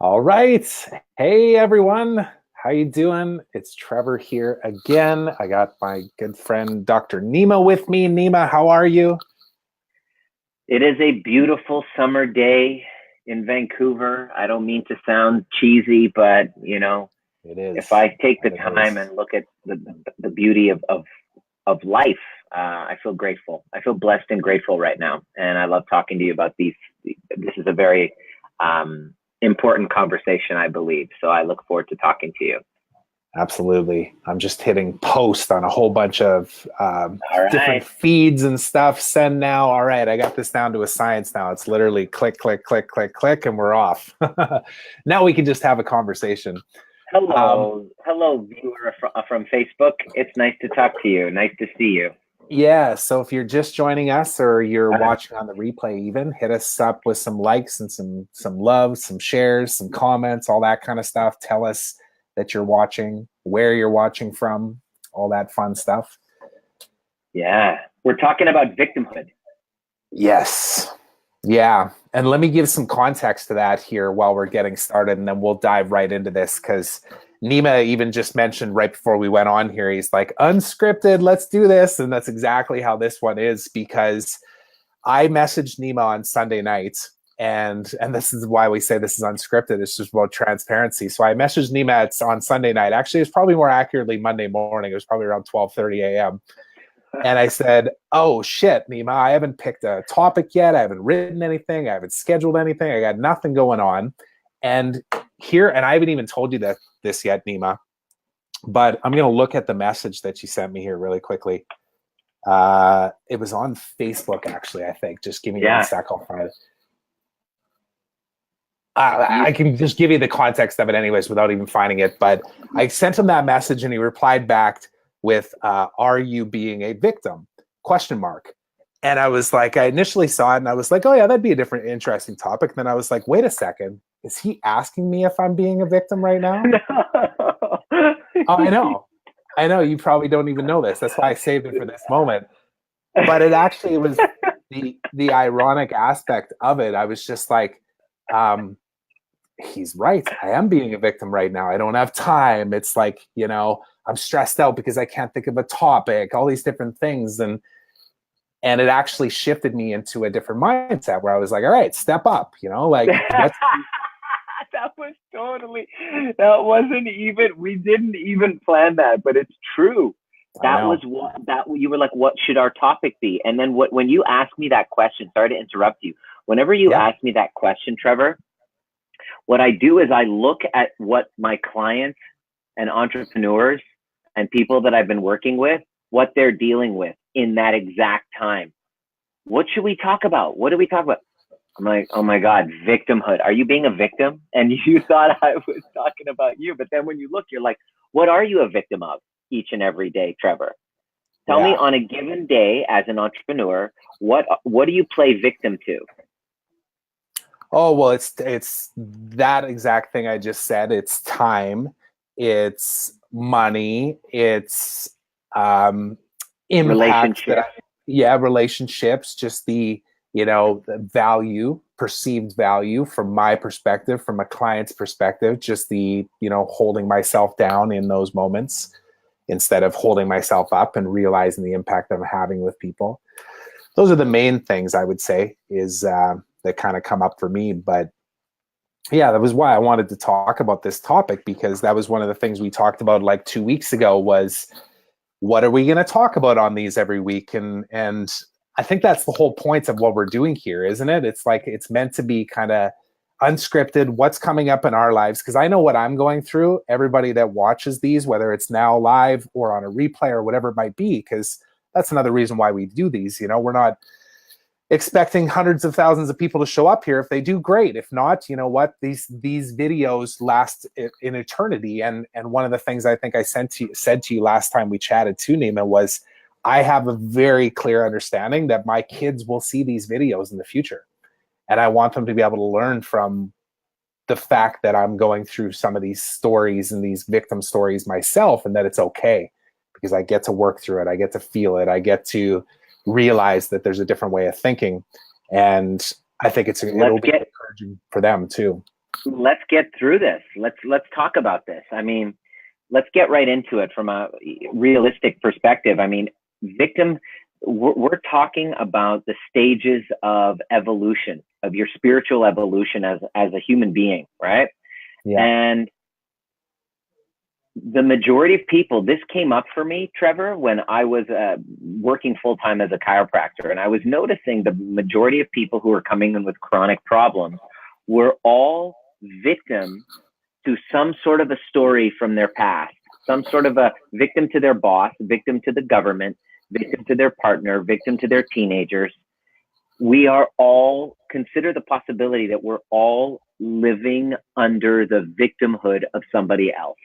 All right. Hey everyone. How you doing? It's Trevor here again. I got my good friend Dr. Nima with me. Nima, how are you? It is a beautiful summer day in Vancouver. I don't mean to sound cheesy, but It if is. I take the It time is. and look at the beauty of life, I feel grateful. I feel blessed and grateful right now, and I love talking to you about these. This is a very important conversation, I believe. So I look forward to talking to you. Absolutely. I'm just hitting post on a whole bunch of All different right. feeds and stuff. Send now. All right. I got this down to a science now. It's literally click, click, click, click, click, and we're off. Now we can just have a conversation. Um, Hello, viewer from Facebook. It's nice to talk to you. Nice to see you. Yeah, so if you're just joining us or you're watching on the replay even, hit us up with some likes and some love, some shares, some comments, all that kind of stuff. Tell us that you're watching, where you're watching from, all that fun stuff. Yeah, we're talking about victimhood. Yes. Yeah. And let me give some context to that here while we're getting started, and then we'll dive right into this because Nima even just mentioned right before we went on here, he's like, unscripted, let's do this. And that's exactly how this one is because I messaged Nima on Sunday night, and this is why we say this is unscripted. It's just about transparency. So I messaged Nima on Sunday night. Actually, it was probably more accurately Monday morning. It was probably around 12:30 a.m. And I said, "Oh shit, Nima, I haven't picked a topic yet. I haven't written anything. I haven't scheduled anything. I got nothing going on." And here, and I haven't even told you this yet, Nima. But I'm going to look at the message that you sent me here really quickly. It was on Facebook, actually, I think. Just give me one Yeah. sec. I'll find it. You, I can just give you the context of it anyways without even finding it. But I sent him that message and he replied back with, are you being a victim? Question mark. And I was like, I initially saw it and I was like, oh yeah, that'd be a different, interesting topic. And then I was like, wait a second. Is he asking me if I'm being a victim right now? no. Oh, I know. I know. You probably don't even know this. That's why I saved it for this moment. But it actually was the ironic aspect of it. I was just like, um, he's right. I am being a victim right now. I don't have time. It's like, I'm stressed out because I can't think of a topic, all these different things. And it actually shifted me into a different mindset where I was like, all right, step up, like let's That was totally, that wasn't even, we didn't even plan that, but it's true. I That was know. what, that you were like, what should our topic be? And then when you asked me that question, sorry to interrupt you, whenever you Yeah. ask me that question, Trevor, what I do is I look at what my clients and entrepreneurs and people that I've been working with, what they're dealing with in that exact time. What should we talk about? What do we talk about? I'm like, oh my God, victimhood. Are you being a victim? And you thought I was talking about you. But then when you look, you're like, what are you a victim of each and every day, Trevor? Tell me Yeah. on a given day as an entrepreneur, what do you play victim to? Oh, well, it's that exact thing I just said. It's time, it's money, it's um impact that Relationships. yeah, relationships, just the value, perceived value from my perspective, from a client's perspective, just holding myself down in those moments instead of holding myself up and realizing the impact I'm having with people. Those are the main things I would say is that kind of come up for me. But yeah, that was why I wanted to talk about this topic, because that was one of the things we talked about like 2 weeks ago was what are we going to talk about on these every week? And I think that's the whole point of what we're doing here, isn't it? It's like it's meant to be kind of unscripted, what's coming up in our lives, because I know what I'm going through. Everybody that watches these, whether it's now live or on a replay or whatever it might be, because that's another reason why we do these. We're not expecting hundreds of thousands of people to show up here. If they do, great. If not, you know what, these videos last in eternity. And one of the things I think I said to you last time we chatted to Nima was, I have a very clear understanding that my kids will see these videos in the future, and I want them to be able to learn from the fact that I'm going through some of these stories and these victim stories myself, and that it's okay because I get to work through it. I get to feel it. I get to realize that there's a different way of thinking. And I think Let's it'll be get encouraging for them too. let's get through this. Let's talk about this. I mean, let's get right into it from a realistic perspective. I mean, victim, we're talking about the stages of evolution, of your spiritual evolution as a human being, right? Yeah. And the majority of people, this came up for me, Trevor, when I was working full time as a chiropractor, and I was noticing the majority of people who were coming in with chronic problems were all victims to some sort of a story from their past, some sort of a victim to their boss, victim to the government, victim to their partner, victim to their teenagers. We are all, consider the possibility that we're all living under the victimhood of somebody else.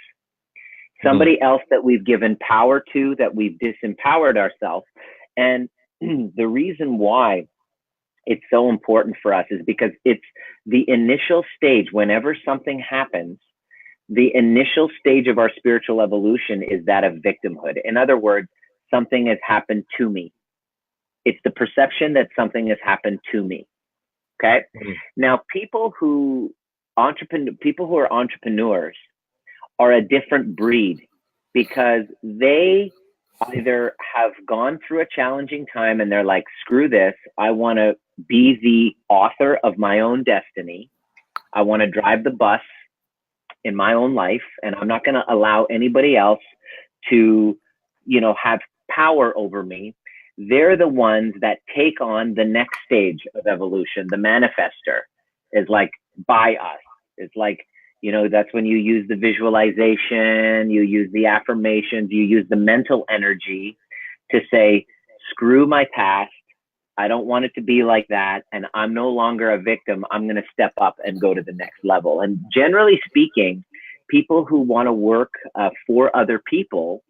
Somebody else that we've given power to, that we've disempowered ourselves. And the reason why it's so important for us is because it's the initial stage. Whenever something happens, the initial stage of our spiritual evolution is that of victimhood. In other words, something has happened to me. It's the perception that something has happened to me. Okay. Now, people who are entrepreneurs are a different breed, because they either have gone through a challenging time and they're like, screw this, I want to be the author of my own destiny. I want to drive the bus in my own life, and I'm not going to allow anybody else to, have power over me. They're the ones that take on the next stage of evolution. The manifester is like, by us. It's like, that's when you use the visualization, you use the affirmations, you use the mental energy to say, screw my past. I don't want it to be like that. And I'm no longer a victim. I'm going to step up and go to the next level. And generally speaking, people who want to work for other people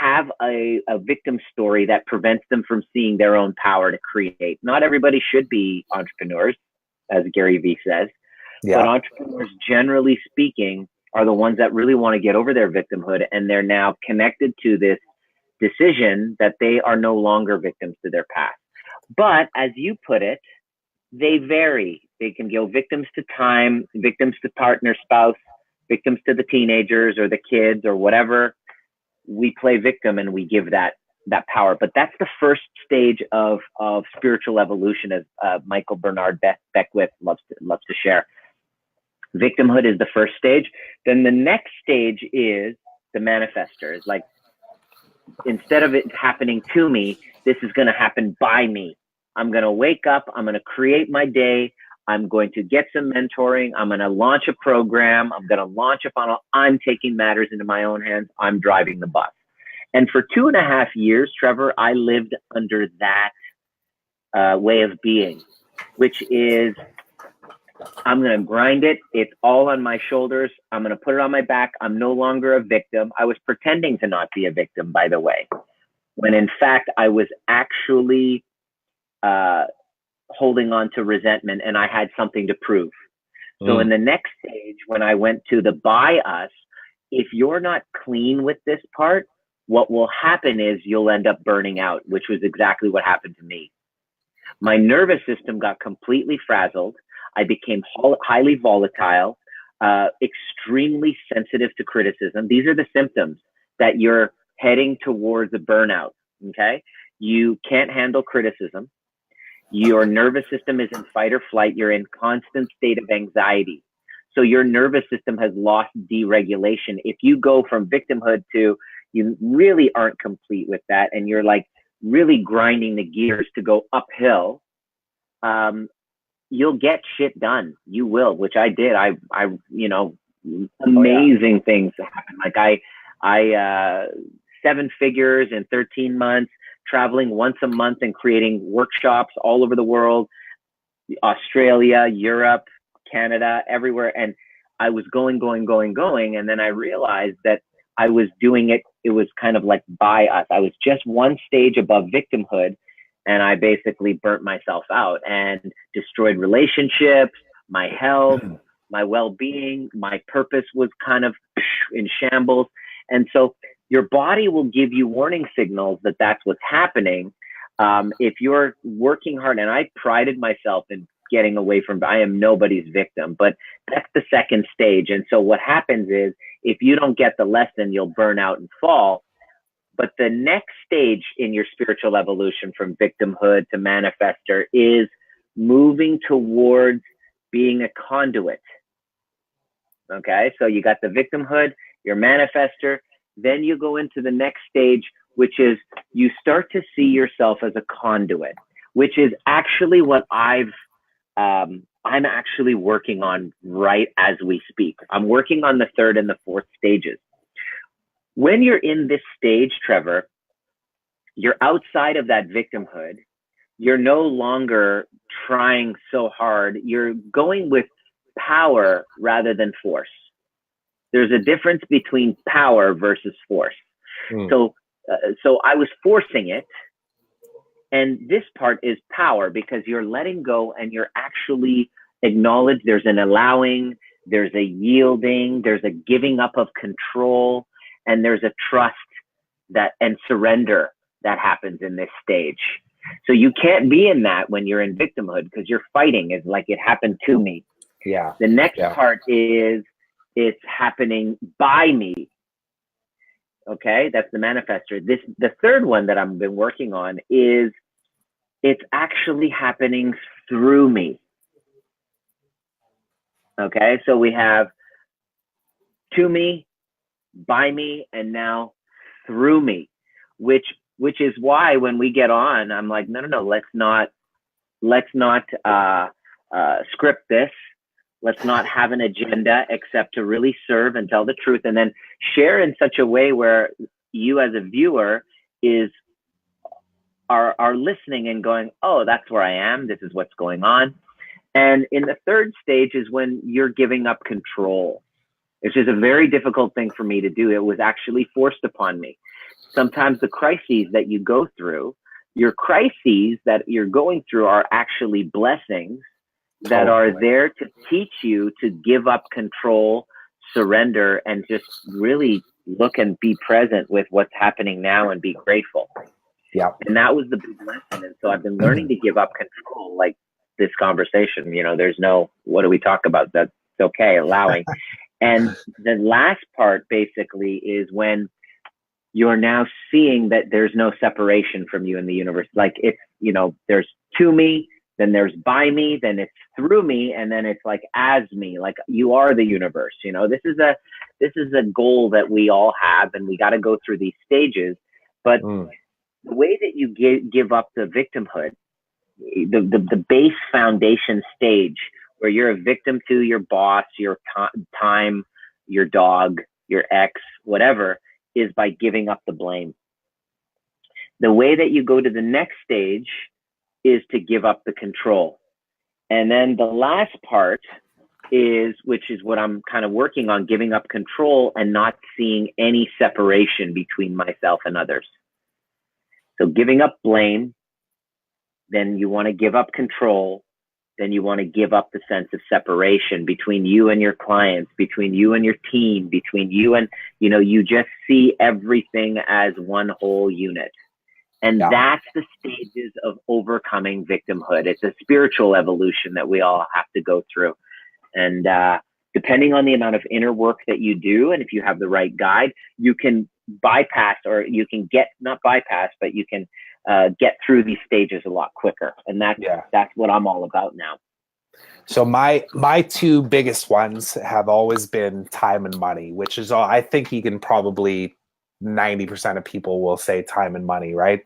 have a victim story that prevents them from seeing their own power to create. Not everybody should be entrepreneurs, as Gary Vee says. Yeah. But entrepreneurs, generally speaking, are the ones that really want to get over their victimhood, and they're now connected to this decision that they are no longer victims to their past. But as you put it, they vary. They can go victims to time, victims to partner, spouse, victims to the teenagers or the kids or whatever. We play victim and we give that power. But that's the first stage of spiritual evolution, as Michael Bernard Beckwith loves to share. Victimhood is the first stage. Then the next stage is the manifester. It's like, instead of it happening to me, this is going to happen by me. I'm going to wake up. I'm going to create my day. I'm going to get some mentoring. I'm going to launch a program. I'm going to launch a funnel. I'm taking matters into my own hands. I'm driving the bus. And for 2.5 years, Trevor, I lived under that way of being, which is, I'm going to grind it. It's all on my shoulders. I'm going to put it on my back. I'm no longer a victim. I was pretending to not be a victim, by the way, when in fact I was actually holding on to resentment, and I had something to prove. So in the next stage, when I went to the by us, if you're not clean with this part, what will happen is you'll end up burning out, which was exactly what happened to me. My nervous system got completely frazzled. I became highly volatile, extremely sensitive to criticism. These are the symptoms that you're heading towards a burnout, okay? You can't handle criticism. Your nervous system is in fight or flight. You're in constant state of anxiety. So your nervous system has lost deregulation. If you go from victimhood to, you really aren't complete with that, and you're like really grinding the gears to go uphill, you'll get shit done. You will, which I did. I amazing things happen. Like I 7 figures in 13 months, traveling once a month and creating workshops all over the world, Australia, Europe, Canada, everywhere. And I was going. And then I realized that I was doing it. It was kind of like by us. I was just one stage above victimhood. And I basically burnt myself out and destroyed relationships, my health, my well-being, my purpose was kind of in shambles. And so your body will give you warning signals that that's what's happening. If you're working hard, and I prided myself in getting away from, I am nobody's victim, but that's the second stage. And so what happens is if you don't get the lesson, you'll burn out and fall. But the next stage in your spiritual evolution from victimhood to manifester is moving towards being a conduit. Okay, so you got the victimhood, your manifester, then you go into the next stage, which is you start to see yourself as a conduit, which is actually what I'm actually working on right as we speak. I'm working on the third and the fourth stages. When you're in this stage, Trevor, you're outside of that victimhood. You're no longer trying so hard. You're going with power rather than force. There's a difference between power versus force. So I was forcing it. And this part is power because you're letting go and you're actually acknowledge there's an allowing, there's a yielding, there's a giving up of control, and there's a trust that and surrender that happens in this stage. So you can't be in that when you're in victimhood because you're fighting. It's like it happened to me. Yeah. The next part is it's happening by me. Okay, that's the manifester. The third one that I've been working on is it's actually happening through me. Okay, so we have to me, by me, and now through me, which is why when we get on, I'm like, no, let's not script this. Let's not have an agenda except to really serve and tell the truth, and then share in such a way where you as a viewer are listening and going, oh, that's where I am. This is what's going on. And in the third stage is when you're giving up control. It's just a very difficult thing for me to do. It was actually forced upon me. Sometimes the crises that you go through, your crises that you're going through are actually blessings that are there to teach you to give up control, surrender, and just really look and be present with what's happening now and be grateful. Yeah. And that was the big lesson. And so I've been learning to give up control, like this conversation. There's no, what do we talk about? That's okay, allowing. And the last part basically is when you're now seeing that there's no separation from you in the universe. Like it's, there's to me, then there's by me, then it's through me, and then it's like as me, like you are the universe. This is a goal that we all have, and we got to go through these stages. But the way that you give up the victimhood, the base foundation stage where you're a victim to your boss, your time, your dog, your ex, whatever, is by giving up the blame. The way that you go to the next stage is to give up the control. And then the last part is, which is what I'm kind of working on, giving up control and not seeing any separation between myself and others. So giving up blame, then you want to give up control, then you want to give up the sense of separation between you and your clients, between you and your team, between you and, you just see everything as one whole unit. And that's the stages of overcoming victimhood. It's a spiritual evolution that we all have to go through. And depending on the amount of inner work that you do, and if you have the right guide, you can bypass, or you can not bypass, but you can get through these stages a lot quicker. And that's what I'm all about now. So my two biggest ones have always been time and money, which is all, I think you can probably 90% of people will say time and money, right?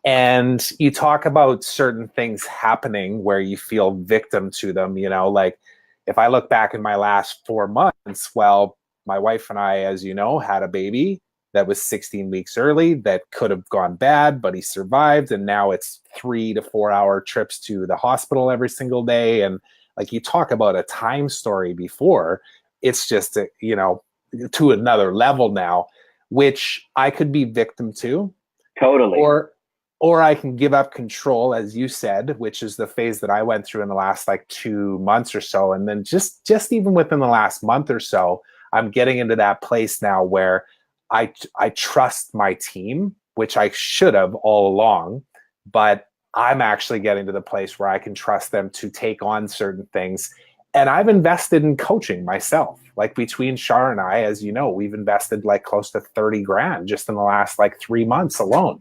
And you talk about certain things happening where you feel victim to them, like if I look back in my last 4 months, well, my wife and I, as you know, had a baby that was 16 weeks early that could have gone bad, but he survived. And now it's 3 to 4 hour trips to the hospital every single day. And like you talk about a time story before, it's just, to another level now, which I could be victim to. Totally. Or I can give up control, as you said, which is the phase that I went through in the last 2 months or so. And then just even within the last month or so, I'm getting into that place now where I trust my team, which I should have all along, but I'm actually getting to the place where I can trust them to take on certain things. And I've invested in coaching myself. Like between Shar and I, as you know, we've invested like close to 30 grand just in the last like 3 months alone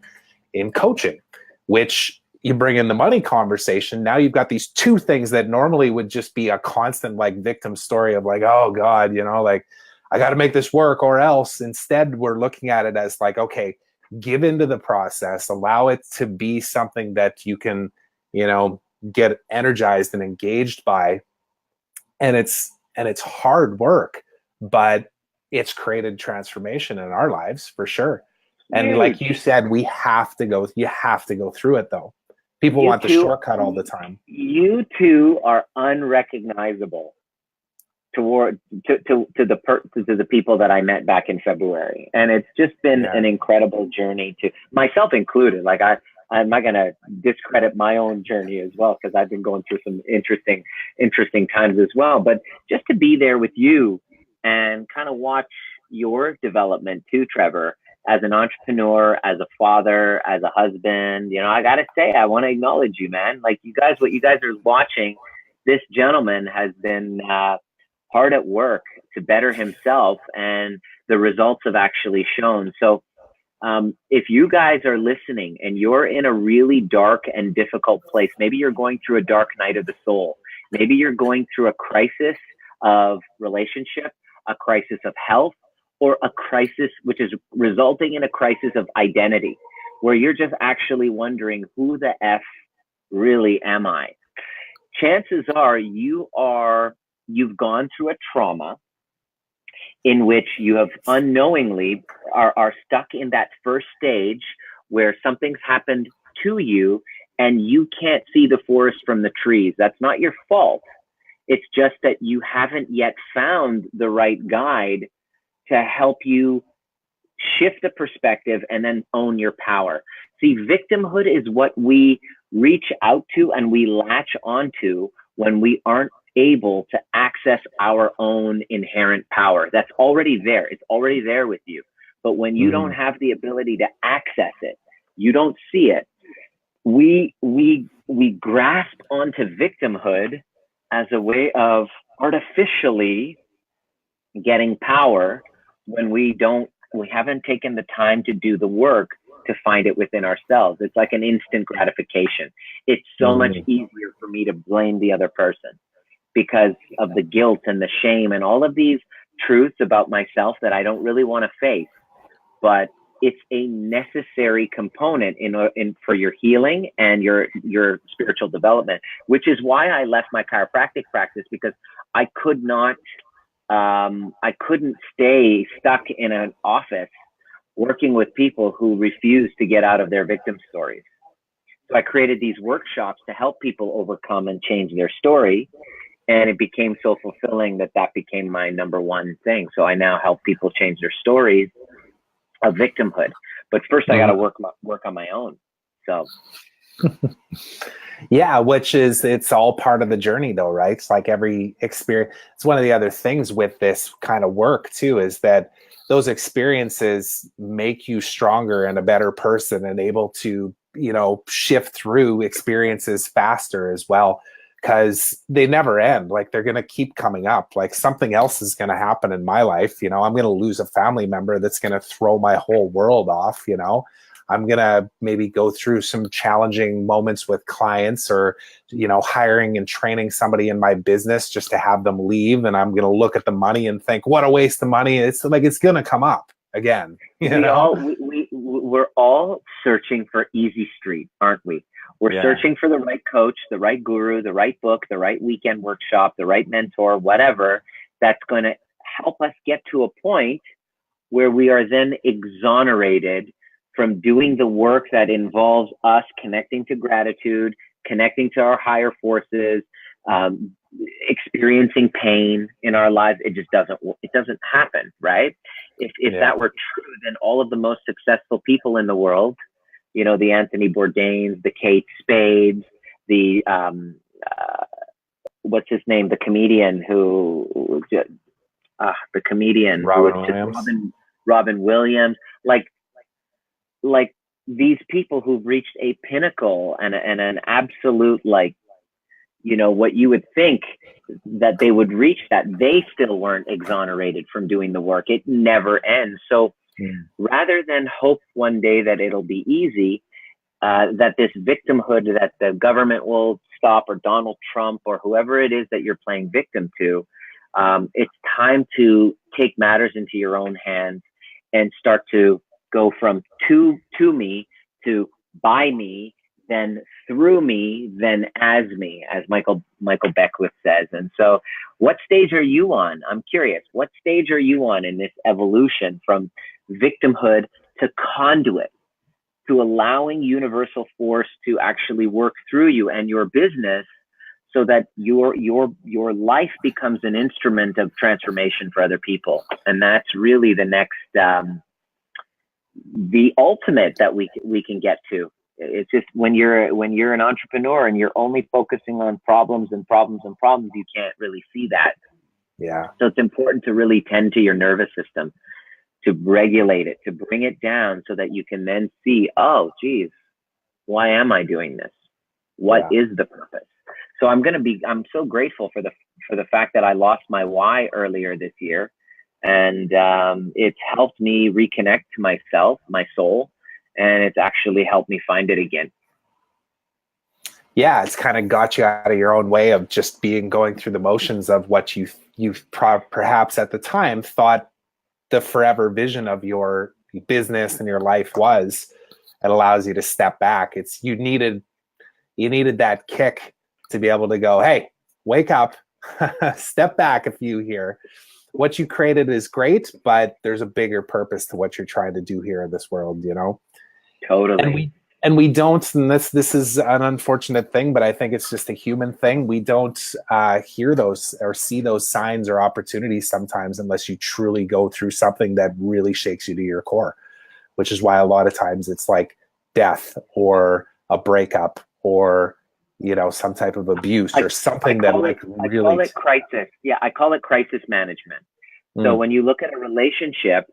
in coaching, which you bring in the money conversation. Now you've got these two things that normally would just be a constant like victim story of like, oh God, you know, like I got to make this work or else. Instead, we're looking at it as like, okay, give into the process, allow it to be something that you can, you know, get energized and engaged by. And it's hard work, but it's created transformation in our lives for sure. And like you said, you have to go through it though. People want the shortcut all the time. You two are unrecognizable to the people that I met back in February. And it's just been an incredible journey, to myself included. Like I'm not going to discredit my own journey as well, because I've been going through some interesting times as well. But just to be there with you and kind of watch your development too, Trevor, as an entrepreneur, as a father, as a husband, you know, I got to say, I want to acknowledge you, man. Like what you guys are watching, this gentleman has been hard at work to better himself, and the results have actually shown. So if you guys are listening and you're in a really dark and difficult place, maybe you're going through a dark night of the soul, maybe you're going through a crisis of relationship, a crisis of health, or a crisis which is resulting in a crisis of identity, where you're just actually wondering, who the F really am I? Chances are you've gone through a trauma in which you have unknowingly are stuck in that first stage where something's happened to you and you can't see the forest from the trees. That's not your fault. It's just that you haven't yet found the right guide to help you shift the perspective and then own your power. See, victimhood is what we reach out to and we latch onto when we aren't able to access our own inherent power. That's already there. It's already there with you. But when you don't have the ability to access it, you don't see it. We grasp onto victimhood as a way of artificially getting power when we haven't taken the time to do the work to find it within ourselves. It's like an instant gratification. It's so much easier for me to blame the other person because of the guilt and the shame and all of these truths about myself that I don't really want to face. But it's a necessary component in for your healing and your spiritual development, which is why I left my chiropractic practice, because I couldn't stay stuck in an office working with people who refuse to get out of their victim stories. So I created these workshops to help people overcome and change their story. And it became so fulfilling that became my number one thing. So I now help people change their stories of victimhood. But first I got to work on my own. So. Yeah, it's all part of the journey though, right? It's like every experience. It's one of the other things with this kind of work too, is that those experiences make you stronger and a better person and able to, you know, shift through experiences faster as well, because they never end. Like they're going to keep coming up. Like something else is going to happen in my life. You know, I'm going to lose a family member that's going to throw my whole world off, you know. I'm going to maybe go through some challenging moments with clients, or, you know, hiring and training somebody in my business just to have them leave. And I'm going to look at the money and think, what a waste of money. It's like, it's going to come up again. We're all searching for easy street, aren't we? We're searching for the right coach, the right guru, the right book, the right weekend workshop, the right mentor, whatever, that's going to help us get to a point where we are then exonerated from doing the work that involves us connecting to gratitude, connecting to our higher forces, experiencing pain in our lives. It doesn't happen, right? If that were true, then all of the most successful people in the world, you know, the Anthony Bourdains, the Kate Spades, the what's his name, the comedian Robin Williams, Robin Williams, like these people who've reached a pinnacle and an absolute, like, you know, what you would think that they would reach, that they still weren't exonerated from doing the work. It never ends. So rather than hope one day that it'll be easy, that this victimhood, that the government will stop, or Donald Trump, or whoever it is that you're playing victim to, it's time to take matters into your own hands and start to go from to me, to by me, then through me, then as me, as Michael Beckwith says. And so what stage are you on? I'm curious. What stage are you on in this evolution from victimhood to conduit, to allowing universal force to actually work through you and your business, so that your life becomes an instrument of transformation for other people? And that's really the next, the ultimate that we can get to. It's just when you're an entrepreneur and you're only focusing on problems and problems and problems, you can't really see that. Yeah. So it's important to really tend to your nervous system, to regulate it, to bring it down, so that you can then see, oh, geez, why am I doing this? What is the purpose? So I'm so grateful for the fact that I lost my why earlier this year. And it's helped me reconnect to myself, my soul, and it's actually helped me find it again. Yeah, it's kind of got you out of your own way of just going through the motions of what you've perhaps at the time thought the forever vision of your business and your life was. It allows you to step back. You needed that kick to be able to go, hey, wake up, step back a few here. What you created is great, but there's a bigger purpose to what you're trying to do here in this world, you know? Totally. And we don't, and this is an unfortunate thing, but I think it's just a human thing. We don't hear those or see those signs or opportunities sometimes unless you truly go through something that really shakes you to your core, which is why a lot of times it's like death or a breakup or, you know, some type of abuse or something that like really. I call it crisis. Yeah, I call it crisis management. So when you look at a relationship,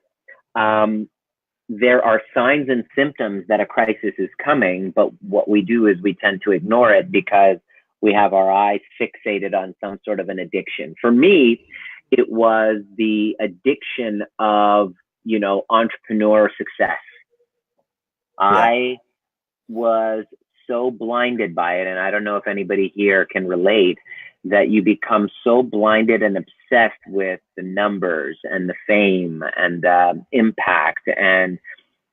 there are signs and symptoms that a crisis is coming, but what we do is we tend to ignore it because we have our eyes fixated on some sort of an addiction. For me, it was the addiction of, you know, entrepreneur success. Yeah. I was so blinded by it, and I don't know if anybody here can relate, that you become so blinded and obsessed with the numbers and the fame and impact, and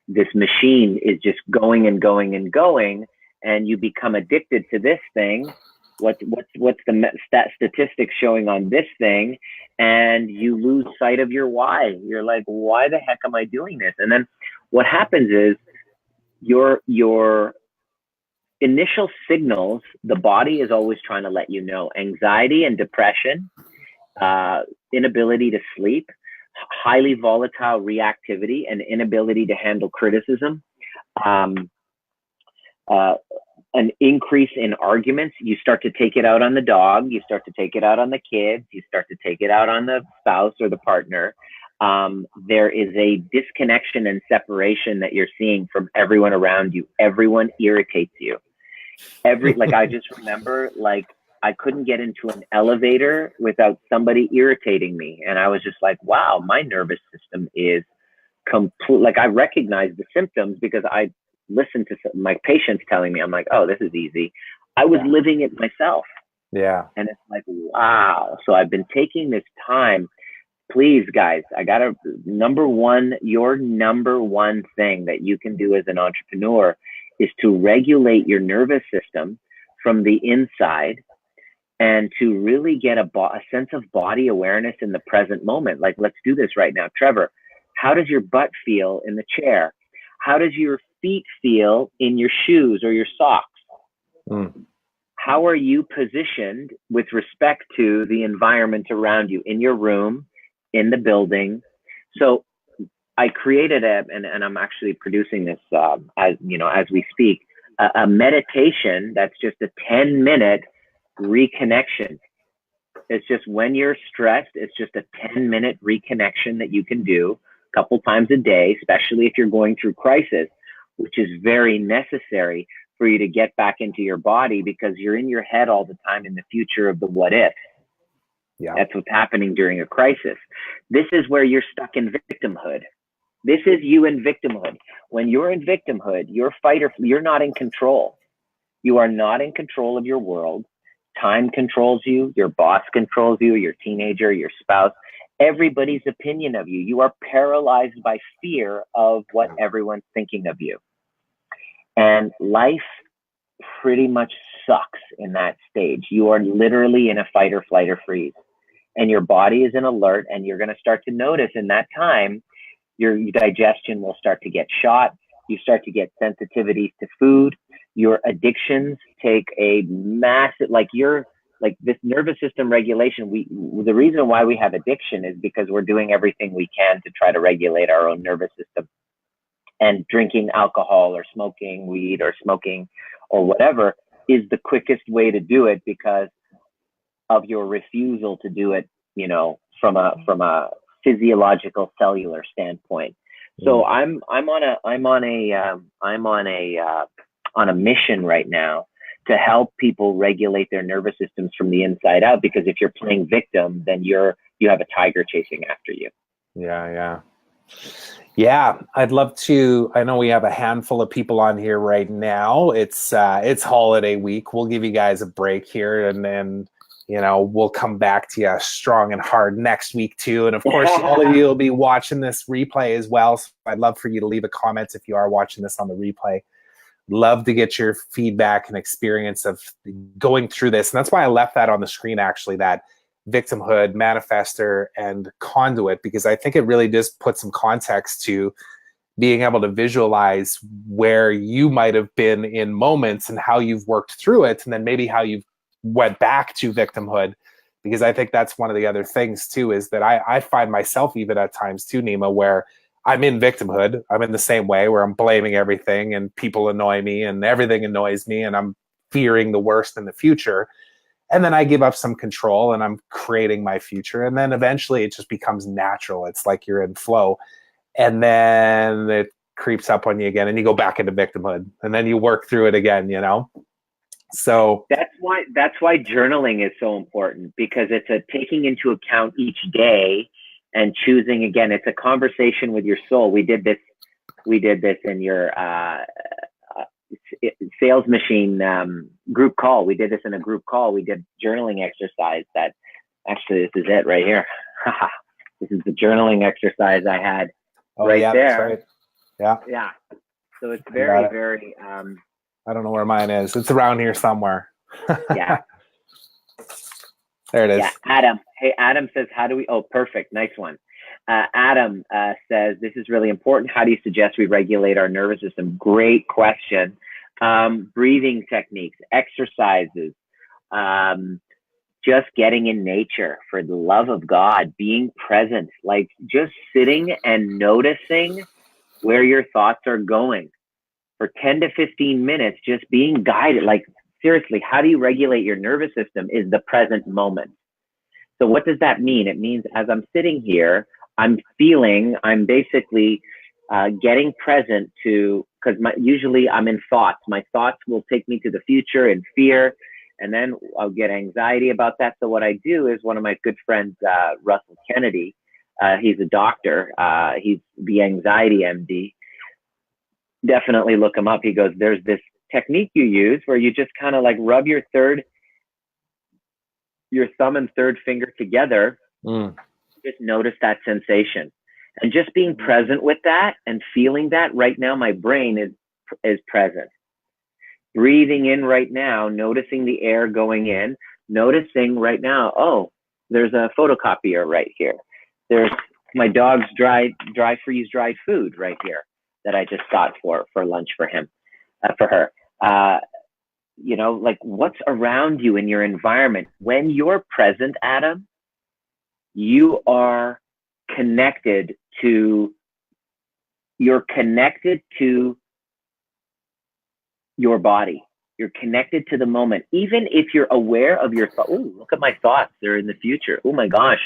this machine is just going and going and going, and you become addicted to this thing. What's the statistics showing on this thing? And you lose sight of your why. You're like, why the heck am I doing this? And then what happens is your initial signals, the body is always trying to let you know: anxiety and depression, inability to sleep, highly volatile reactivity and inability to handle criticism, an increase in arguments. You start to take it out on the dog, you start to take it out on the kids, you start to take it out on the spouse or the partner. There is a disconnection and separation that you're seeing from everyone around you. Everyone irritates you. Like, I just remember, like, I couldn't get into an elevator without somebody irritating me. And I was just like, wow, my nervous system is complete. Like, I recognize the symptoms because I listened to my patients telling me. I'm like, oh, this is easy. I was living it myself. Yeah. And it's like, wow. So I've been taking this time. Please, guys, your number one thing that you can do as an entrepreneur is to regulate your nervous system from the inside, and to really get a sense of body awareness in the present moment. Like, let's do this right now. Trevor, how does your butt feel in the chair? How does your feet feel in your shoes or your socks? How are you positioned with respect to the environment around you, in your room, in the building? So I created and I'm actually producing this as we speak, a meditation that's just a 10-minute reconnection. It's just, when you're stressed, it's just a 10-minute reconnection that you can do a couple times a day, especially if you're going through crisis, which is very necessary for you to get back into your body, because you're in your head all the time in the future of the what if. Yeah. That's what's happening during a crisis. This is where you're stuck in victimhood. This is you in victimhood. When you're in victimhood, you're not in control. You are not in control of your world. Time controls you. Your boss controls you, your teenager, your spouse, everybody's opinion of you. You are paralyzed by fear of what everyone's thinking of you. And life pretty much sucks in that stage. You are literally in a fight or flight or freeze. And your body is in alert, and you're going to start to notice in that time, your digestion will start to get shot. You start to get sensitivities to food. Your addictions take a massive, like this nervous system regulation. The reason why we have addiction is because we're doing everything we can to try to regulate our own nervous system. And drinking alcohol or smoking weed or smoking or whatever is the quickest way to do it, because of your refusal to do it, you know, from a physiological cellular standpoint. So I'm on a mission right now to help people regulate their nervous systems from the inside out, because if you're playing victim, then you have a tiger chasing after you. Yeah, I'd love to. I know we have a handful of people on here right now. It's holiday week. We'll give you guys a break here, and then, you know, we'll come back to you strong and hard next week too. And of course, all of you will be watching this replay as well. So I'd love for you to leave a comment if you are watching this on the replay. Love to get your feedback and experience of going through this. And that's why I left that on the screen, actually, that victimhood, manifester, and conduit, because I think it really just puts some context to being able to visualize where you might have been in moments and how you've worked through it, and then maybe how you've went back to victimhood. Because I think that's one of the other things too, is that I find myself even at times too, Nima, where I'm in victimhood. I'm in the same way where I'm blaming everything, and people annoy me and everything annoys me, and I'm fearing the worst in the future. And then I give up some control and I'm creating my future. And then eventually it just becomes natural. It's like you're in flow. And then it creeps up on you again and you go back into victimhood. And then you work through it again, you know? So that's why journaling is so important, because it's a taking into account each day and choosing again. It's a conversation with your soul. We did this in your sales machine group call. We did this in a group call. We did journaling exercise. That actually, this is it right here. This is the journaling exercise I had there. That's right. Yeah. So it's very. I don't know where mine is. It's around here somewhere. Yeah. There it is. Yeah. Adam. Hey, Adam says, how do we? Oh, perfect. Nice one. Adam says, this is really important. How do you suggest we regulate our nervous system? Great question. Breathing techniques, exercises, just getting in nature, for the love of God, being present, like just sitting and noticing where your thoughts are going for 10 to 15 minutes, just being guided. Like, seriously, how do you regulate your nervous system is the present moment. So what does that mean? It means as I'm sitting here, I'm basically getting present to, because usually I'm in thoughts. My thoughts will take me to the future and fear, and then I'll get anxiety about that. So what I do is, one of my good friends, Russell Kennedy, he's a doctor. He's the anxiety MD. Definitely look him up. He goes, there's this technique you use where you just kind of like rub your thumb and third finger together. Just notice that sensation, and just being present with that and feeling that. Right now, my brain is present. Breathing in right now, noticing the air going in, noticing right now, oh, there's a photocopier right here. There's my dog's dry freeze dried food right here that I just got for lunch for her. You know, like, what's around you in your environment. When you're present, Adam, you are connected to your body. You're connected to the moment. Even if you're aware of your thoughts. Oh, look at my thoughts. They're in the future. Oh my gosh,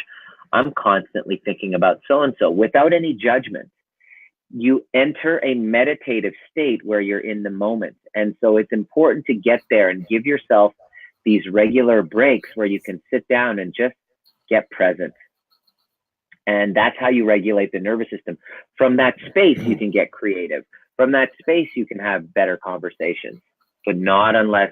I'm constantly thinking about so-and-so, without any judgment. you enter a meditative state where you're in the moment. And so it's important to get there and give yourself these regular breaks where you can sit down and just get present. And that's how you regulate the nervous system. From that space, you can get creative. From that space, you can have better conversations, but not unless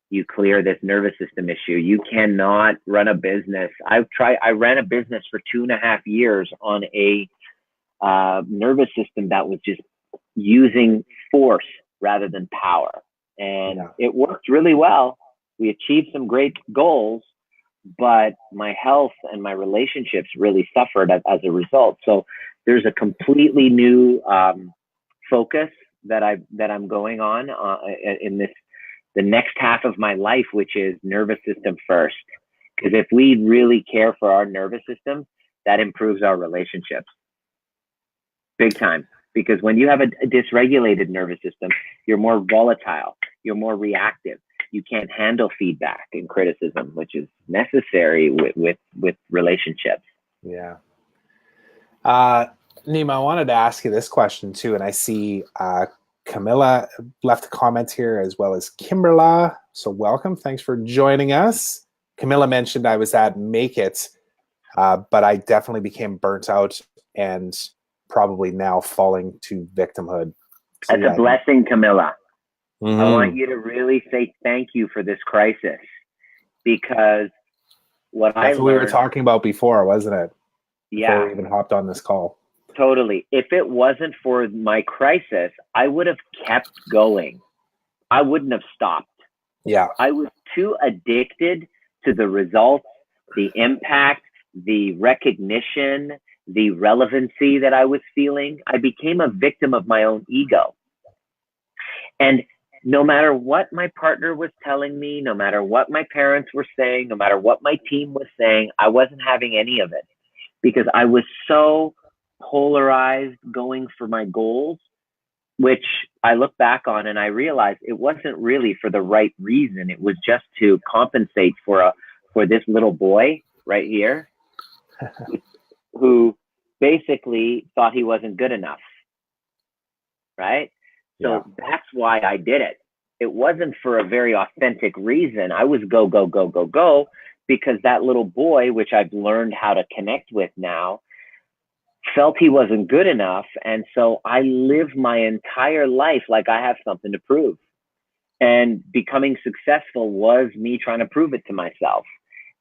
you clear this nervous system issue. You cannot run a business. I ran a business for 2.5 years on a nervous system that was just using force rather than power. And it worked really well. We achieved some great goals, but my health and my relationships really suffered as a result. So there's a completely new focus that I'm going on in the next half of my life, which is nervous system first. Because if we really care for our nervous system, that improves our relationships big time. Because when you have a dysregulated nervous system, you're more volatile, you're more reactive. You can't handle feedback and criticism, which is necessary with relationships. Yeah. Nima, I wanted to ask you this question too, and I see Camilla left a comment here as well as Kimberla. So welcome. Thanks for joining us. Camilla mentioned I was at Make It, but I definitely became burnt out and probably now falling to victimhood. So, That's a blessing, Camilla. Mm-hmm. I want you to really say thank you for this crisis, because that's what we were talking about before, wasn't it? Yeah. Before we even hopped on this call. Totally. If it wasn't for my crisis, I would have kept going. I wouldn't have stopped. Yeah. I was too addicted to the results, the impact, the recognition, the relevancy that I was feeling. I became a victim of my own ego. And no matter what my partner was telling me, no matter what my parents were saying, no matter what my team was saying, I wasn't having any of it, because I was so polarized going for my goals, which I look back on and I realized it wasn't really for the right reason. It was just to compensate for this little boy right here who basically thought he wasn't good enough. Right? So that's why I did it. It wasn't for a very authentic reason. I was go, go, go, go, go, because that little boy, which I've learned how to connect with now, felt he wasn't good enough. And so I lived my entire life like I have something to prove. And becoming successful was me trying to prove it to myself.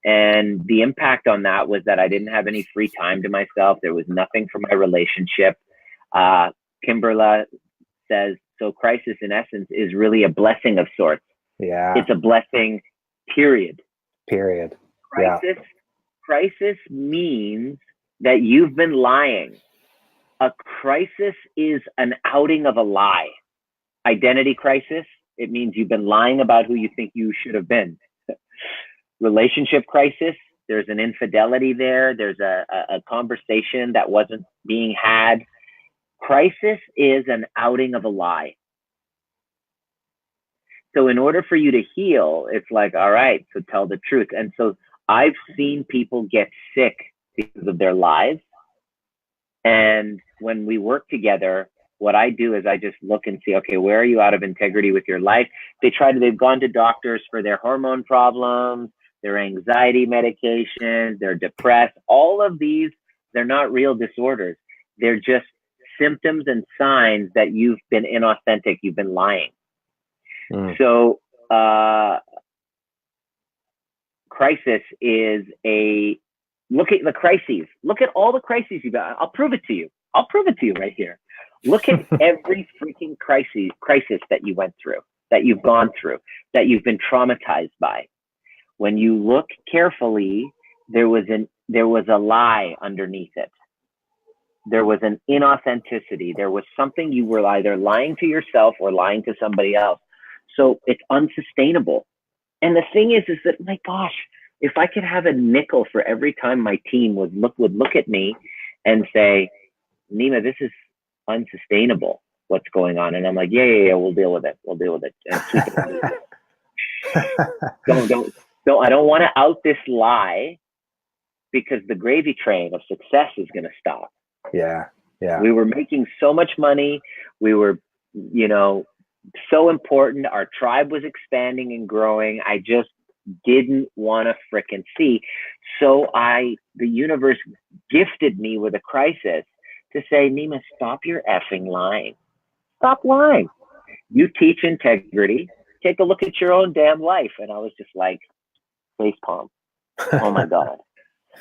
And the impact on that was that I didn't have any free time to myself. There was nothing for my relationship. Kimberla says, so crisis in essence is really a blessing of sorts. Yeah. It's a blessing, period. Period. Crisis means that you've been lying. A crisis is an outing of a lie. Identity crisis, it means you've been lying about who you think you should have been. Relationship crisis, there's an infidelity there. There's a conversation that wasn't being had. Crisis is an outing of a lie. So in order for you to heal, it's like, all right, so tell the truth. And so I've seen people get sick because of their lies. And when we work together, what I do is I just look and see, okay, where are you out of integrity with your life? They've gone to doctors for their hormone problems, their anxiety medications, they're depressed. All of these, they're not real disorders. They're just symptoms and signs that you've been inauthentic, you've been lying. So crisis is look at the crises. Look at all the crises you got. I'll prove it to you. I'll prove it to you right here. Look at every freaking crisis that you went through, that you've gone through, that you've been traumatized by. When you look carefully, there was a lie underneath it. There was an inauthenticity. There was something you were either lying to yourself or lying to somebody else. So it's unsustainable. And the thing is that, my gosh, if I could have a nickel for every time my team would look at me and say, Nima, this is unsustainable, what's going on? And I'm like, yeah, we'll deal with it. We'll deal with it. And I don't want to out this lie, because the gravy train of success is going to stop. Yeah. Yeah. We were making so much money. We were, you know, so important. Our tribe was expanding and growing. I just didn't want to frickin' see. So the universe gifted me with a crisis to say, Nima, stop your effing lying. Stop lying. You teach integrity. Take a look at your own damn life. And I was just like, facepalm. Oh my God.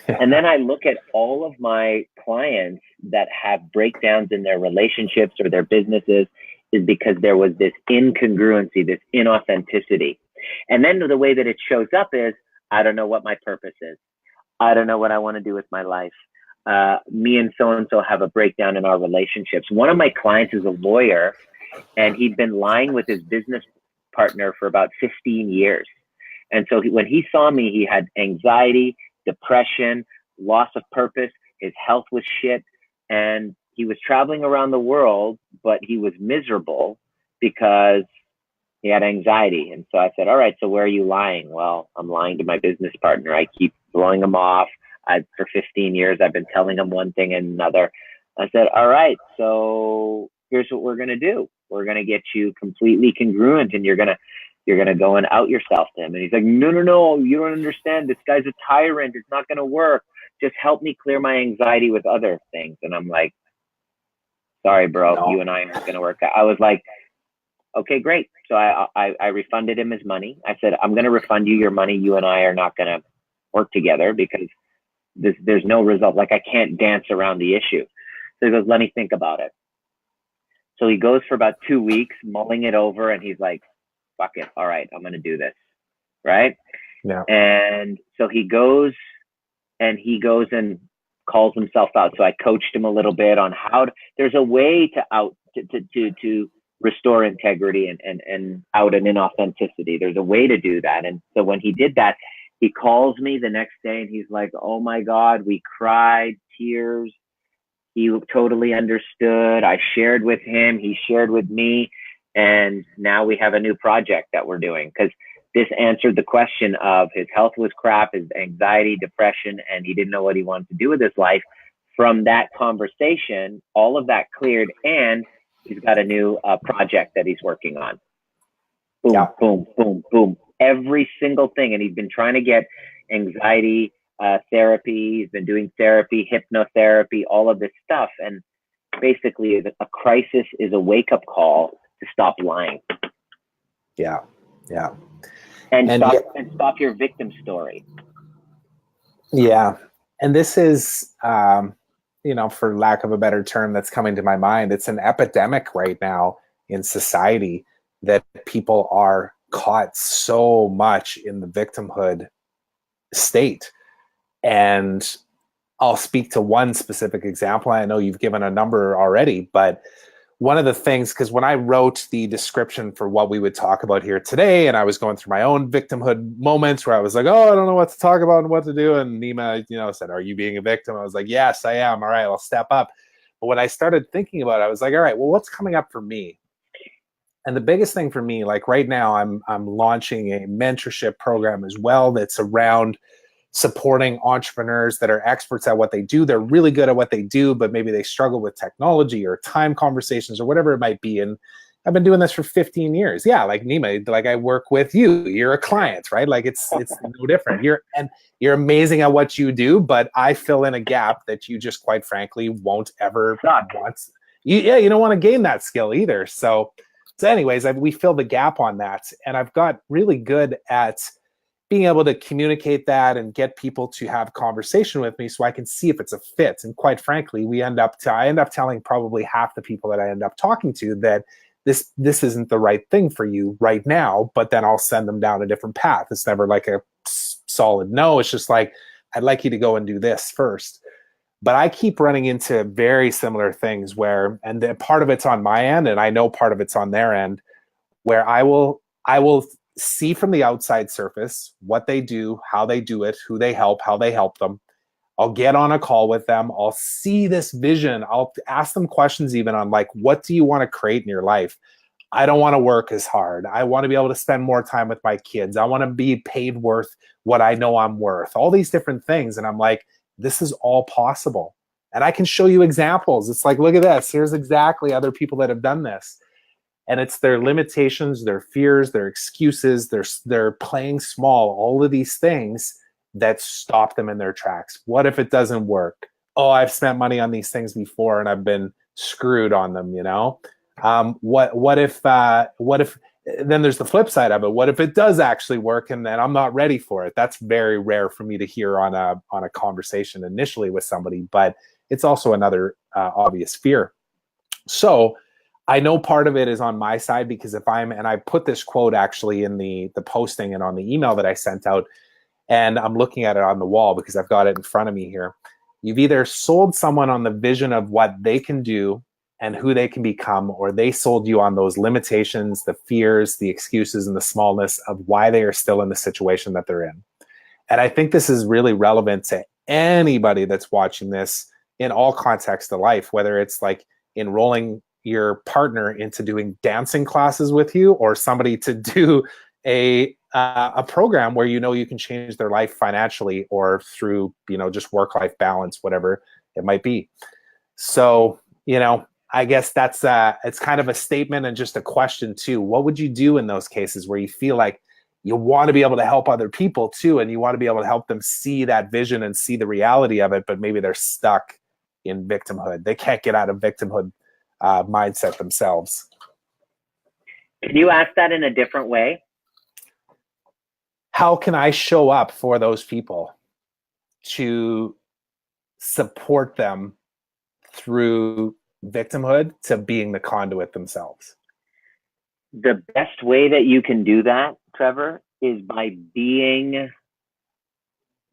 Yeah. And then I look at all of my clients that have breakdowns in their relationships or their businesses is because there was this incongruency, this inauthenticity. And then the way that it shows up is, I don't know what my purpose is. I don't know what I want to do with my life. Me and so-and-so have a breakdown in our relationships. One of my clients is a lawyer, and he'd been lying with his business partner for about 15 years. And so when he saw me, he had anxiety, depression, loss of purpose. His health was shit. And he was traveling around the world, but he was miserable because he had anxiety. And so I said, all right, so where are you lying? Well, I'm lying to my business partner. I keep blowing him off. For 15 years, I've been telling him one thing and another. I said, all right, so here's what we're going to do. We're going to get you completely congruent, and you're going to go and out yourself to him. And he's like, no, you don't understand. This guy's a tyrant. It's not going to work. Just help me clear my anxiety with other things. And I'm like, sorry, bro, No. you and I aren't going to work out. I was like, okay, great. So I refunded him his money. I said, I'm going to refund you your money. You and I are not going to work together because there's no result. Like, I can't dance around the issue. So he goes, let me think about it. So he goes for about 2 weeks, mulling it over, and he's like, fuck it. All right, I'm going to do this. Right. Yeah. And so he goes and calls himself out. So I coached him a little bit on there's a way to restore integrity and out an inauthenticity. There's a way to do that. And so when he did that, he calls me the next day and he's like, oh my God, we cried, tears. He totally understood. I shared with him. He shared with me. And now we have a new project that we're doing, because this answered the question of his health was crap, his anxiety, depression, and he didn't know what he wanted to do with his life. From that conversation, all of that cleared, and he's got a new project that he's working on. Boom, Yeah. boom, boom, boom. Every single thing. And he's been trying to get anxiety therapy. He's been doing therapy, hypnotherapy, all of this stuff. And basically, a crisis is a wake-up call to stop lying. Yeah. Yeah. And stop your victim story. Yeah. And this is, for lack of a better term that's coming to my mind, it's an epidemic right now in society that people are caught so much in the victimhood state. And I'll speak to one specific example. I know you've given a number already, but one of the things, because when I wrote the description for what we would talk about here today, and I was going through my own victimhood moments where I was like, oh, I don't know what to talk about and what to do. And Nima, said, are you being a victim? I was like, yes, I am. All right, I'll step up. But when I started thinking about it, I was like, all right, well, what's coming up for me? And the biggest thing for me, like right now, I'm launching a mentorship program as well that's around supporting entrepreneurs that are experts at what they do. They're really good at what they do, but maybe they struggle with technology or time conversations or whatever it might be. And I've been doing this for 15 years. Yeah, like Nima, like I work with you. You're a client, right? Like it's no different. You're amazing at what you do, but I fill in a gap that you just quite frankly won't ever want. You don't want to gain that skill either. So anyways, we fill the gap on that. And I've got really good at being able to communicate that and get people to have conversation with me so I can see if it's a fit. And quite frankly, I end up telling probably half the people that I end up talking to that this isn't the right thing for you right now, but then I'll send them down a different path. It's never like a solid no. It's just like, I'd like you to go and do this first. But I keep running into very similar things and part of it's on my end, and I know part of it's on their end, where I will see from the outside surface what they do, how they do it, who they help, how they help them. I'll get on a call with them. I'll see this vision. I'll ask them questions even on like, what do you want to create in your life? I don't want to work as hard. I want to be able to spend more time with my kids. I want to be paid worth what I know I'm worth. All these different things. And I'm like, this is all possible. And I can show you examples. It's like, look at this. Here's exactly other people that have done this. And it's their limitations, their fears, their excuses, they're playing small, all of these things that stop them in their tracks. What if it doesn't work? Oh, I've spent money on these things before and I've been screwed on them, you know? What if then there's the flip side of it. What if it does actually work and then I'm not ready for it? That's very rare for me to hear on a conversation initially with somebody, but it's also another obvious fear. So I know part of it is on my side, because and I put this quote actually in the posting and on the email that I sent out, and I'm looking at it on the wall because I've got it in front of me here. You've either sold someone on the vision of what they can do and who they can become, or they sold you on those limitations, the fears, the excuses, and the smallness of why they are still in the situation that they're in. And I think this is really relevant to anybody that's watching this in all contexts of life, whether it's like enrolling your partner into doing dancing classes with you, or somebody to do a program where you can change their life financially, or through just work-life balance, whatever it might be. So I guess that's it's kind of a statement and just a question too. What would you do in those cases where you feel like you want to be able to help other people too, and you want to be able to help them see that vision and see the reality of it, but maybe they're stuck in victimhood? They can't get out of victimhood mindset themselves. Can you ask that in a different way? How can I show up for those people to support them through victimhood to being the conduit themselves? The best way that you can do that, Trevor, is by doing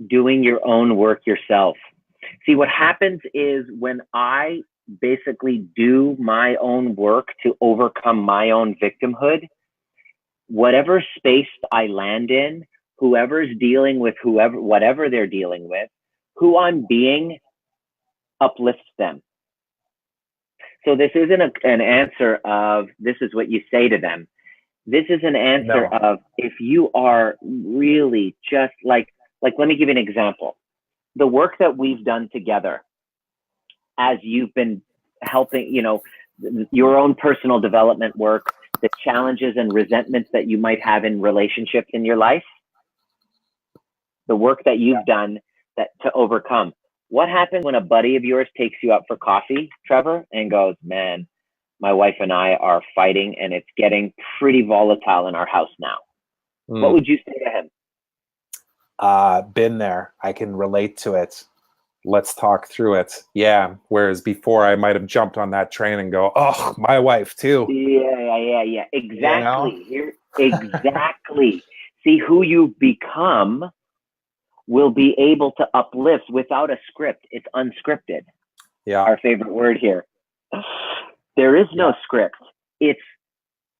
your own work yourself. See, what happens is when I basically do my own work to overcome my own victimhood, whatever space I land in, whoever's dealing with whatever they're dealing with, who I'm being uplifts them. So this isn't an answer of this is what you say to them. This is an answer of, if you are really just like, let me give you an example. The work that we've done together, as you've been helping, your own personal development work, the challenges and resentments that you might have in relationships in your life, the work that you've done to overcome. What happens when a buddy of yours takes you out for coffee, Trevor, and goes, man, my wife and I are fighting and it's getting pretty volatile in our house now? What would you say to him? Been there. I can relate to it. Let's talk through it. Yeah. Whereas before I might have jumped on that train and go, oh, my wife too. Yeah. Exactly. Exactly. See, who you become will be able to uplift without a script. It's unscripted. Yeah. Our favorite word here. There is no script. It's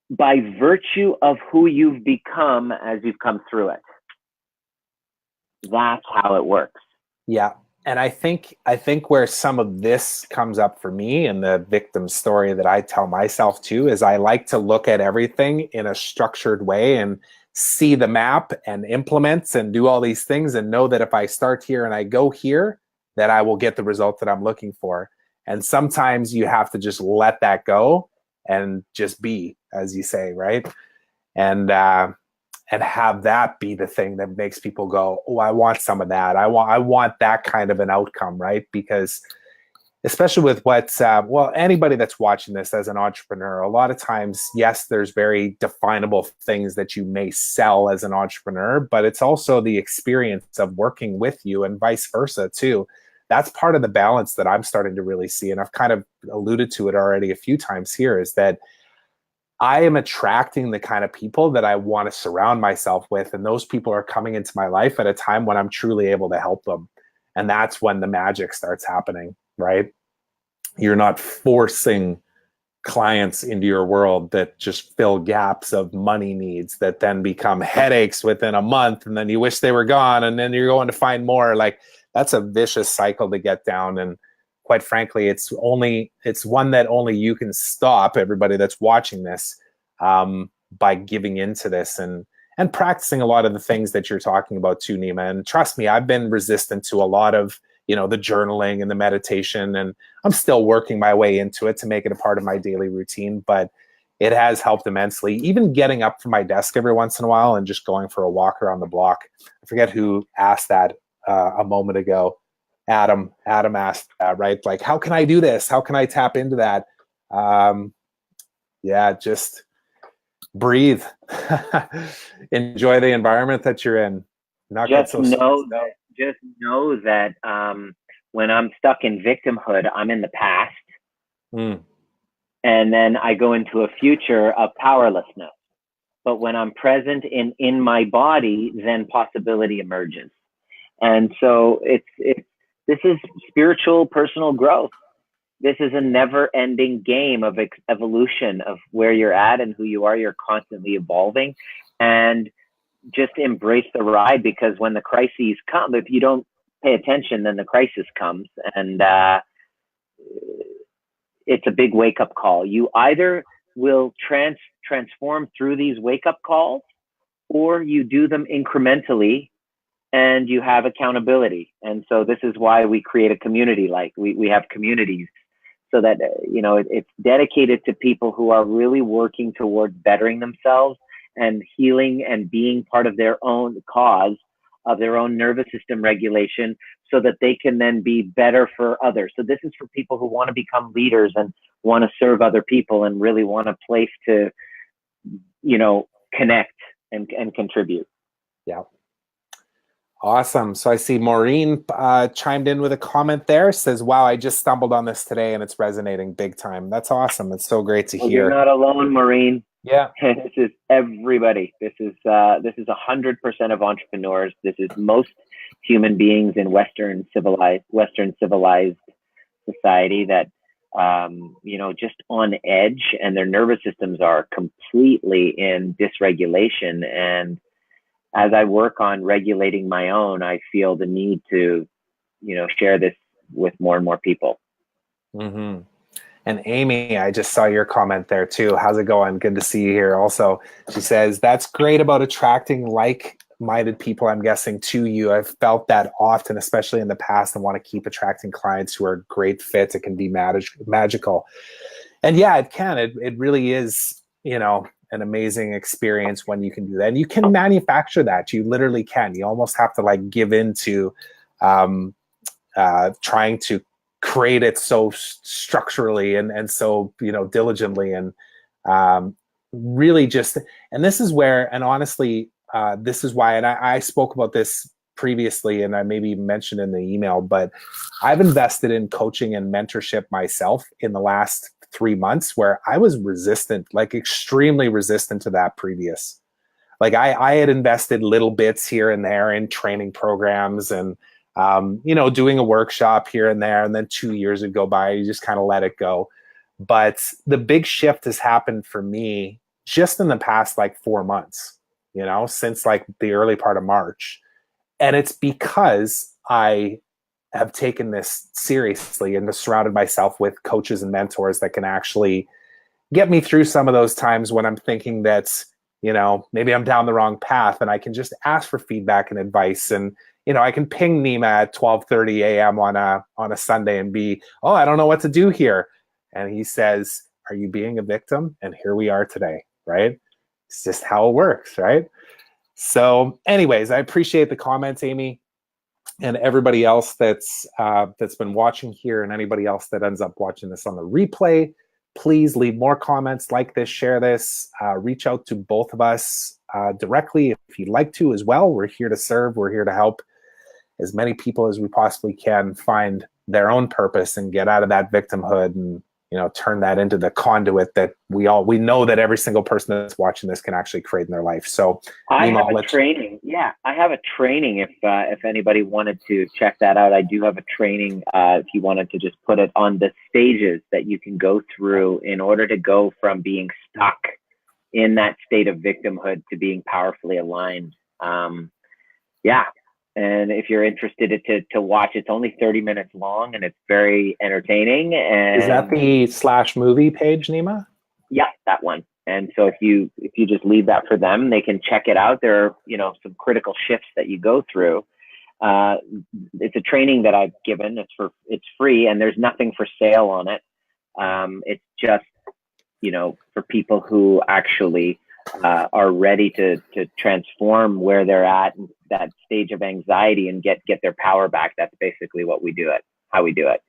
by virtue of who you've become as you've come through it. That's how it works. Yeah. And I think where some of this comes up for me, and the victim story that I tell myself too, is I like to look at everything in a structured way and see the map and implements and do all these things, and know that if I start here and I go here, that I will get the result that I'm looking for. And sometimes you have to just let that go and just be, as you say, right? And have that be the thing that makes people go, oh, I want some of that. I want that kind of an outcome, right? Because especially with anybody that's watching this as an entrepreneur, a lot of times, yes, there's very definable things that you may sell as an entrepreneur, but it's also the experience of working with you and vice versa too. That's part of the balance that I'm starting to really see. And I've kind of alluded to it already a few times here, is that I am attracting the kind of people that I want to surround myself with. And those people are coming into my life at a time when I'm truly able to help them. And that's when the magic starts happening, right? You're not forcing clients into your world that just fill gaps of money needs that then become headaches within a month. And then you wish they were gone. And then you're going to find more. Like, that's a vicious cycle to get down. And quite frankly, it's one that only you can stop, everybody that's watching this, by giving into this and practicing a lot of the things that you're talking about too, Nima. And trust me, I've been resistant to a lot of, the journaling and the meditation, and I'm still working my way into it to make it a part of my daily routine, but it has helped immensely. Even getting up from my desk every once in a while and just going for a walk around the block. I forget who asked that a moment ago. Adam asked that, right? Like, how can I do this? How can I tap into that? Just breathe. Enjoy the environment that you're in. Just know that when I'm stuck in victimhood, I'm in the past. And then I go into a future of powerlessness. But when I'm present in my body, then possibility emerges. And so this is spiritual personal growth. This is a never-ending game of evolution of where you're at and who you are. You're constantly evolving, and just embrace the ride, because when the crises come, if you don't pay attention, then the crisis comes, and it's a big wake-up call. You either will transform through these wake-up calls, or you do them incrementally and you have accountability. And so this is why we create a community. Like we have communities, so that it's dedicated to people who are really working towards bettering themselves and healing and being part of their own cause of their own nervous system regulation, so that they can then be better for others. So this is for people who want to become leaders and want to serve other people and really want a place to, connect and contribute. Yeah. Awesome. So I see Maureen chimed in with a comment there, says, wow, I just stumbled on this today and it's resonating big time. That's awesome. It's so great to hear. You're not alone, Maureen. Yeah. This is everybody. This is 100% of entrepreneurs. This is most human beings in Western civilized society that, just on edge, and their nervous systems are completely in dysregulation. And as I work on regulating my own, I feel the need to, share this with more and more people. Mm-hmm. And Amy, I just saw your comment there too. How's it going? Good to see you here also. She says, that's great about attracting like-minded people, I'm guessing, to you. I've felt that often, especially in the past, and want to keep attracting clients who are great fits. It can be magical. And yeah, it can. It really is, an amazing experience when you can do that. And you can manufacture that. You literally can. You almost have to give into trying to create it so structurally and so diligently, and really just, and this is where, and honestly, this is why, and I spoke about this previously, and I maybe mentioned in the email, but I've invested in coaching and mentorship myself in the last 3 months, where I was resistant, extremely resistant to that previous. I had invested little bits here and there in training programs and doing a workshop here and there, and then 2 years would go by, you just kind of let it go. But the big shift has happened for me just in the past 4 months, since the early part of March. And it's because I have taken this seriously and surrounded myself with coaches and mentors that can actually get me through some of those times when I'm thinking that, maybe I'm down the wrong path, and I can just ask for feedback and advice. And I can ping Nima at 12:30 a.m. on a Sunday and be, oh, I don't know what to do here. And he says, are you being a victim? And here we are today, right? It's just how it works, right? So anyways, I appreciate the comments, Amy, and everybody else that's been watching here, and anybody else that ends up watching this on the replay. Please leave more comments, like this, share this, reach out to both of us directly if you'd like to as well. We're here to serve. We're here to help as many people as we possibly can find their own purpose and get out of that victimhood, and turn that into the conduit that we know that every single person that's watching this can actually create in their life. So I have a training. Yeah, I have a training. If anybody wanted to check that out, I do have a training. If you wanted to just put it on the stages that you can go through in order to go from being stuck in that state of victimhood to being powerfully aligned. And if you're interested to watch, it's only 30 minutes long, and it's very entertaining. And is that the /movie page, Nima? Yeah, that one. And so if you just leave that for them, they can check it out. There are, some critical shifts that you go through. It's a training that I've given. It's free, and there's nothing for sale on it. It's just, for people who actually are ready to transform where they're at, that stage of anxiety, and get their power back. That's basically what we do it, how we do it.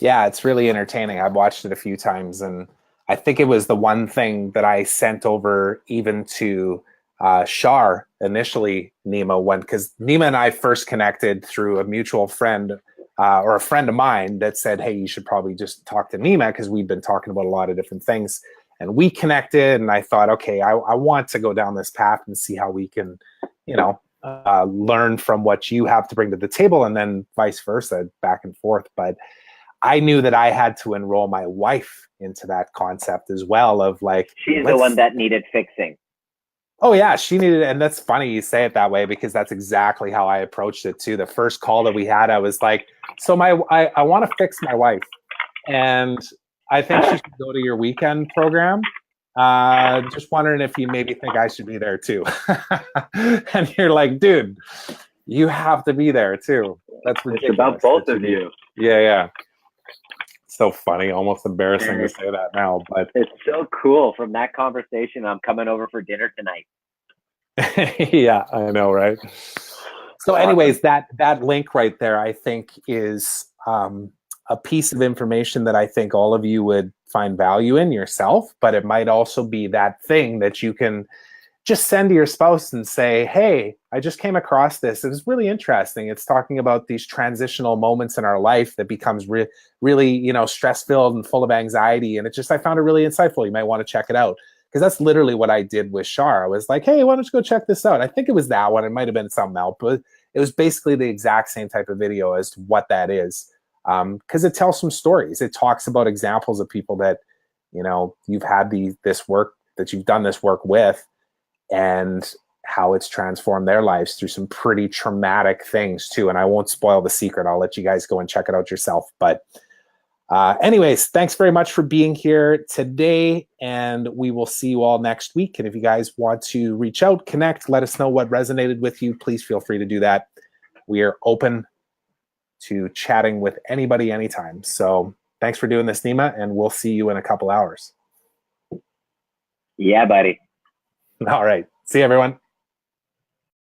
Yeah, it's really entertaining. I've watched it a few times, and I think it was the one thing that I sent over even to Shar initially, Nima, because Nima and I first connected through a mutual friend or a friend of mine that said, hey, you should probably just talk to Nima because we've been talking about a lot of different things. And we connected, and I thought, okay, I want to go down this path and see how we can, learn from what you have to bring to the table, and then vice versa, back and forth. But I knew that I had to enroll my wife into that concept as well of like, she's the one that needed fixing. Oh yeah, she needed, and that's funny you say it that way because that's exactly how I approached it too. The first call that we had, I was like, so I want to fix my wife, and I think she should go to your weekend program. Just wondering if you maybe think I should be there too. And you're like, dude, you have to be there too. That's ridiculous. It's about both of you. Yeah. So funny, almost embarrassing to say that now, but it's so cool. From that conversation, I'm coming over for dinner tonight. Yeah, I know, right? So anyways, that link right there, I think, is a piece of information that I think all of you would find value in yourself, but it might also be that thing that you can just send to your spouse and say, hey, I just came across this. It was really interesting. It's talking about these transitional moments in our life that becomes really, stress-filled and full of anxiety. And I found it really insightful. You might want to check it out. Because that's literally what I did with Shar. I was like, hey, why don't you go check this out? I think it was that one. It might have been something else, but it was basically the exact same type of video as to what that is. Because it tells some stories. It talks about examples of people that, you've had this work, that you've done this work with, and how it's transformed their lives through some pretty traumatic things too. And I won't spoil the secret. I'll let you guys go and check it out yourself. But anyways, thanks very much for being here today, and we will see you all next week. And if you guys want to reach out, connect, let us know what resonated with you, please feel free to do that. We are open to chatting with anybody anytime. So thanks for doing this, Nima, and we'll see you in a couple hours. Yeah, buddy. All right. See you, everyone.